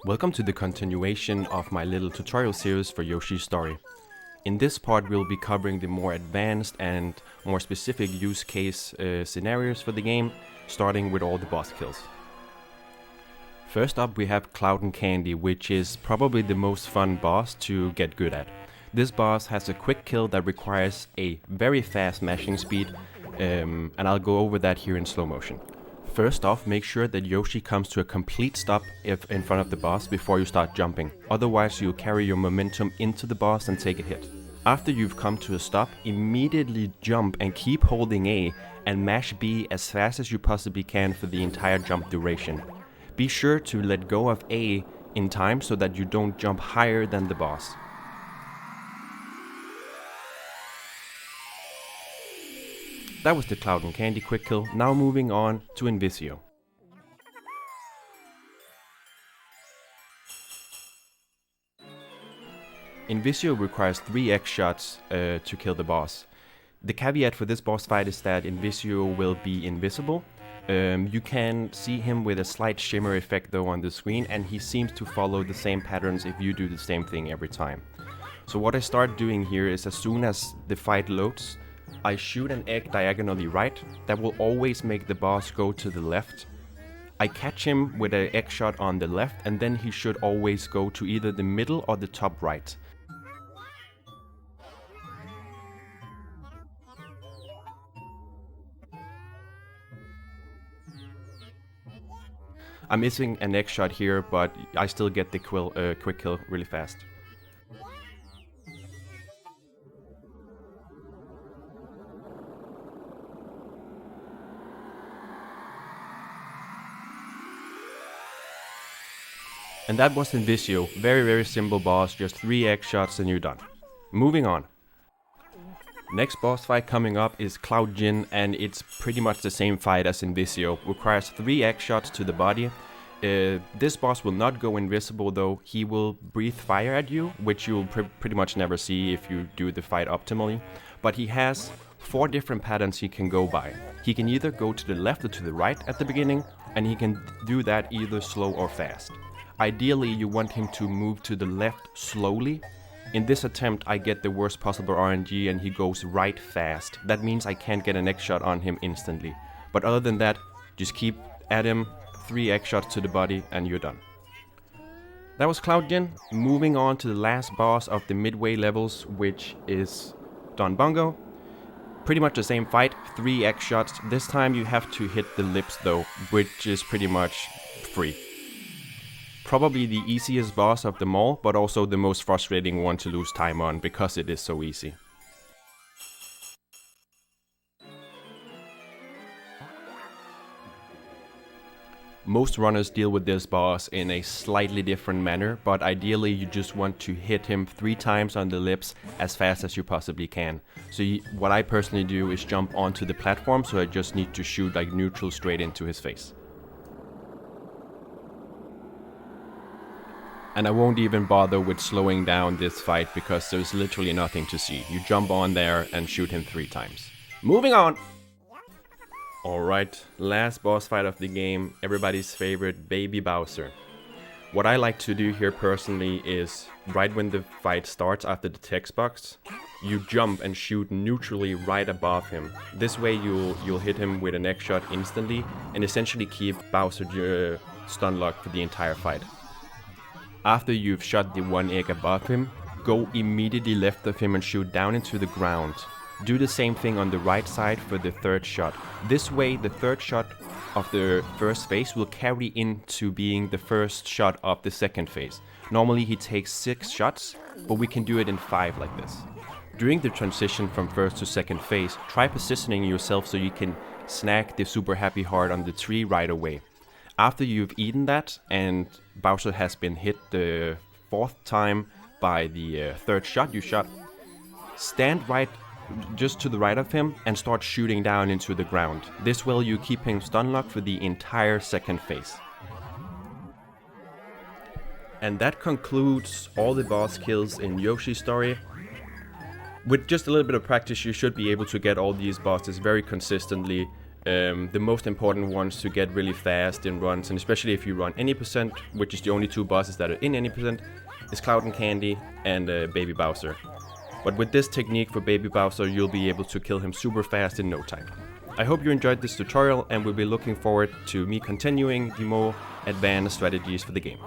Welcome to the continuation of my little tutorial series for Yoshi's story. In this part we'll be covering the more advanced and more specific use case scenarios for the game, starting with all the boss kills. First up we have Cloud and Candy, which is probably the most fun boss to get good at. This boss has a quick kill that requires a very fast mashing speed, and I'll go over that here in slow motion. First off, make sure that Yoshi comes to a complete stop in front of the boss before you start jumping, otherwise you'll carry your momentum into the boss and take a hit. After you've come to a stop, immediately jump and keep holding A and mash B as fast as you possibly can for the entire jump duration. Be sure to let go of A in time so that you don't jump higher than the boss. That was the Cloud and Candy quick kill. Now moving on to Visio. Visio requires 3 X shots to kill the boss. The caveat for this boss fight is that Visio will be invisible. You can see him with a slight shimmer effect though on the screen, and he seems to follow the same patterns if you do the same thing every time. So what I start doing here is, as soon as the fight loads, I shoot an egg diagonally right. That will always make the boss go to the left. I catch him with an egg shot on the left, and then he should always go to either the middle or the top right. I'm missing an egg shot here, but I still get the quick kill really fast. And that was Visio. Very simple boss, just 3 X shots and you're done. Moving on. Next boss fight coming up is Cloud Jin, and it's pretty much the same fight as Visio. Requires 3 X shots to the body. This boss will not go invisible though. He will breathe fire at you, which you'll pretty much never see if you do the fight optimally. But he has 4 different patterns he can go by. He can either go to the left or to the right at the beginning, and he can do that either slow or fast. Ideally, you want him to move to the left slowly. In this attempt, I get the worst possible RNG and he goes right fast. That means I can't get an X shot on him instantly. But other than that, just keep at him, 3 X shots to the body and you're done. That was Cloud Jin. Moving on to the last boss of the midway levels, which is Don Bongo. Pretty much the same fight, 3 X shots. This time you have to hit the lips though, which is pretty much free. Probably the easiest boss of them all, but also the most frustrating one to lose time on because it is so easy. Most runners deal with this boss in a slightly different manner, but ideally you just want to hit him 3 times on the lips as fast as you possibly can. So what I personally do is jump onto the platform, so I just need to shoot like neutral straight into his face. And I won't even bother with slowing down this fight because there's literally nothing to see. You jump on there and shoot him 3 times. Moving on! Alright, last boss fight of the game, everybody's favorite, Baby Bowser. What I like to do here personally is, right when the fight starts after the text box, you jump and shoot neutrally right above him. This way you'll hit him with an X shot instantly and essentially keep Bowser stun locked for the entire fight. After you've shot the 1 egg above him, go immediately left of him and shoot down into the ground. Do the same thing on the right side for the 3rd shot. This way the 3rd shot of the first phase will carry into being the first shot of the 2nd phase. Normally he takes 6 shots, but we can do it in 5 like this. During the transition from 1st to 2nd phase, try positioning yourself so you can snag the super happy heart on the tree right away. After you've eaten that and Bowser has been hit the 4th time by the 3rd shot you shot, stand right just to the right of him and start shooting down into the ground. This way you keep him stun locked for the entire 2nd phase. And that concludes all the boss kills in Yoshi's story. With just a little bit of practice you should be able to get all these bosses very consistently. The most important ones to get really fast in runs, and especially if you run any percent, which is the only two bosses that are in any percent, is Cloud and Candy and Baby Bowser. But with this technique for Baby Bowser, you'll be able to kill him super fast in no time. I hope you enjoyed this tutorial and will be looking forward to me continuing the more advanced strategies for the game.